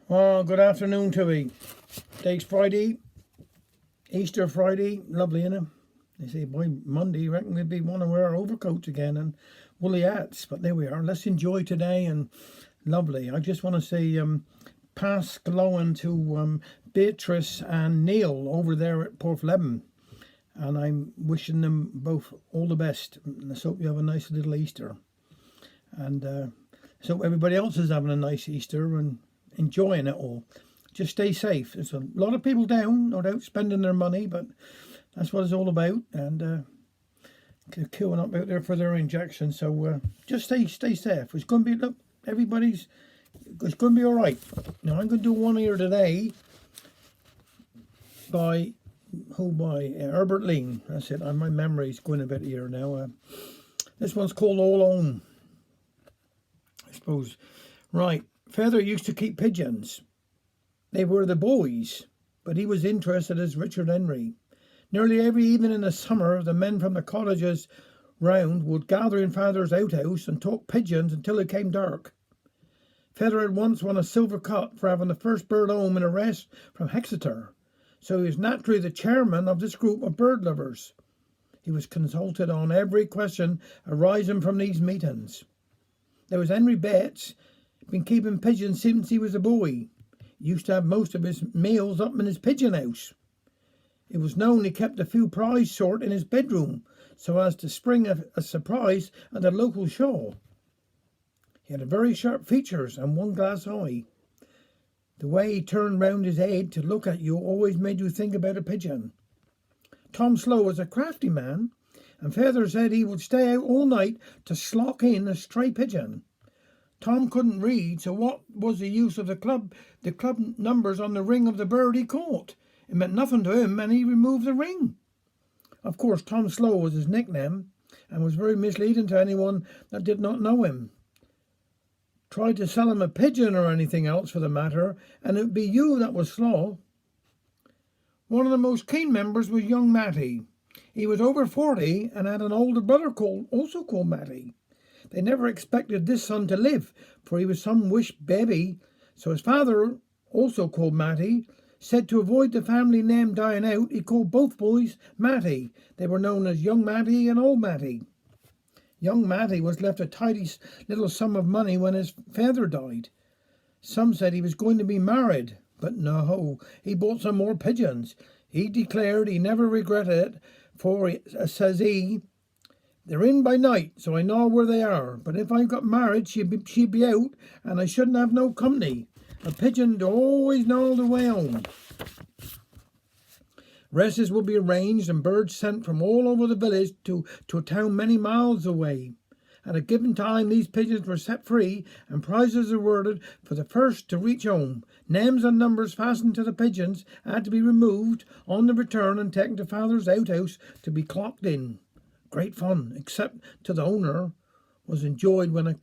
Oh, good afternoon to you. Today's Friday, Easter Friday. Lovely, innit? They say by Monday, I reckon we'll be one of our overcoats again and woolly hats. But there we are. Let's enjoy today and lovely. I just want to say pass glowing to Beatrice and Neil over there at Porthleban. And I'm wishing them both all the best. Let's hope you have a nice little Easter. And let's hope everybody else is having a nice Easter and enjoying it all. Just stay safe. There's a lot of people down, no doubt, spending their money, but that's what it's all about. And queuing up out there for their injection. So just stay safe. It's going to be, look, it's going to be all right. Now I'm going to do one here today by Herbert Lean. That's it. My memory's going a bit here now. This one's called All Home, I suppose. Right. Feather used to keep pigeons. They were the boys, but he was interested as Richard Henry. Nearly every evening in the summer, the men from the cottages round would gather in Feather's outhouse and talk pigeons until it came dark. Feather had once won a silver cup for having the first bird home in a rest from Exeter, so he was naturally the chairman of this group of bird lovers. He was consulted on every question arising from these meetings. There was Henry Bates, been keeping pigeons since he was a boy. He used to have most of his meals up in his pigeon house. It was known he kept a few prize sort in his bedroom, so as to spring a surprise at the local show. He had very sharp features and one glass eye. The way he turned round his head to look at you always made you think about a pigeon. Tom Slow was a crafty man, and Feather said he would stay out all night to slock in a stray pigeon. Tom couldn't read, so what was the use of the club numbers on the ring of the bird he caught? It meant nothing to him, and he removed the ring. Of course, Tom Slow was his nickname, and was very misleading to anyone that did not know him. Tried to sell him a pigeon or anything else for the matter, and it would be you that was slow. One of the most keen members was young Matty. He was over 40 and had an older brother also called Matty. They never expected this son to live, for he was some wish baby, so his father, also called Matty, said to avoid the family name dying out, he called both boys Matty. They were known as Young Matty and Old Matty. Young Matty was left a tidy little sum of money when his father died. Some said he was going to be married, but no, he bought some more pigeons. He declared he never regretted it, for, says he, they're in by night, so I know where they are. But if I got married, she'd be out, and I shouldn't have no company. A pigeon to always know the way home. Races would be arranged, and birds sent from all over the village to a town many miles away. At a given time, these pigeons were set free, and prizes awarded for the first to reach home. Names and numbers fastened to the pigeons had to be removed on the return and taken to Father's outhouse to be clocked in. Great fun, except to the owner, was enjoyed when a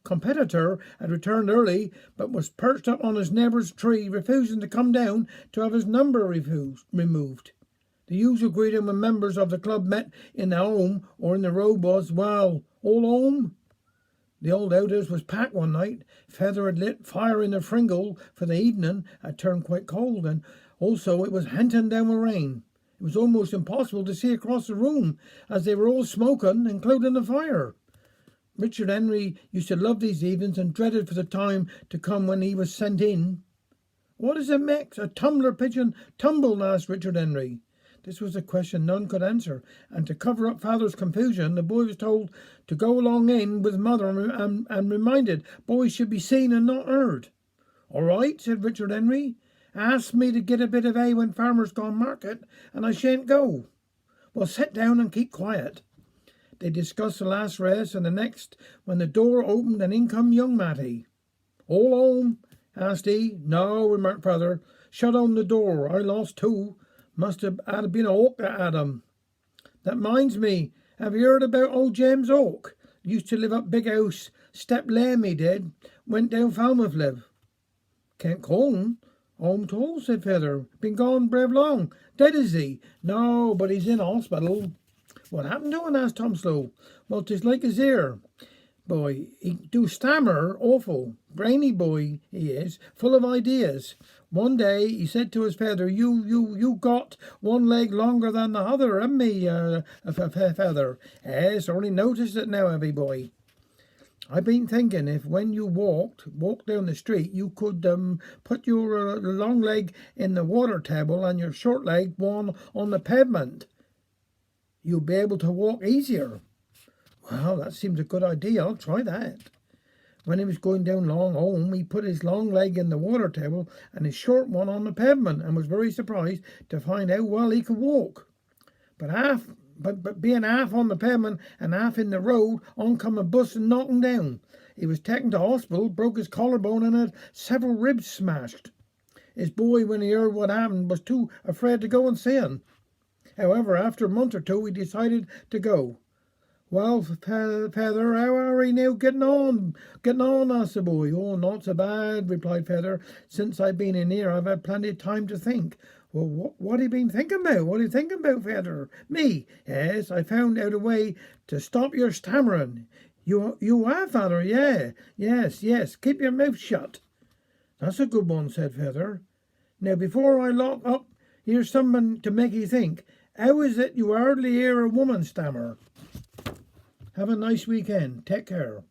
competitor had returned early, but was perched up on his neighbour's tree, refusing to come down to have his number removed. The usual greeting when members of the club met in the home or in the road was, "Well, all home?" The old outhouse was packed one night. Feather had lit fire in the fringle for the evening. Had turned quite cold, and also it was henting down with rain. It was almost impossible to see across the room, as they were all smoking, including the fire. Richard Henry used to love these evenings and dreaded for the time to come when he was sent in. "What is it makes a tumbler pigeon tumble?" asked Richard Henry. This was a question none could answer, and to cover up Father's confusion, the boy was told to go along in with Mother and reminded boys should be seen and not heard. "All right," said Richard Henry. "Ask me to get a bit of hay when farmer's gone market, and I shan't go." "Well, sit down and keep quiet." They discussed the last race and the next, when the door opened and in come young Matty. "All home?" asked he. "No," remarked Father. "Shut home the door. I lost two. Must have had been a hawk that had 'em. That minds me. Have you heard about old James Hawk? Used to live up big house. Step lame he did. Went down Falmouth live." "Can't call him home tall," said Feather. "Been gone brave long. Dead is he?" "No, but he's in hospital." "What happened to him?" asked Tom Slow. "Well, 'tis like his ear. boy. He do stammer awful. Brainy boy he is, full of ideas. One day he said to his feather, you got one leg longer than the other, haven't me, feather? Yes, only noticed it now, heavy boy. I've been thinking if when you walk down the street, you could put your long leg in the water table and your short leg one on the pavement. You'll be able to walk easier. Well, that seems a good idea. I'll try that. When he was going down long home, he put his long leg in the water table and his short one on the pavement and was very surprised to find how well he could walk. But being half on the pavement and half in the road, on come a bus and knocked him down. He was taken to hospital, broke his collarbone and had several ribs smashed. His boy, when he heard what happened, was too afraid to go and see him. However, after a month or two, he decided to go. Well, Feather, how are you now getting on? Asked the boy. Oh, not so bad, replied Feather. Since I've been in here, I've had plenty of time to think. Well, what have you been thinking about? What are you thinking about, Feather? Me? Yes, I found out a way to stop your stammering. You have, Feather? Yeah. Yes. Keep your mouth shut. That's a good one, said Feather. Now, before I lock up, here's something to make you think. How is it you hardly hear a woman stammer? Have a nice weekend. Take care.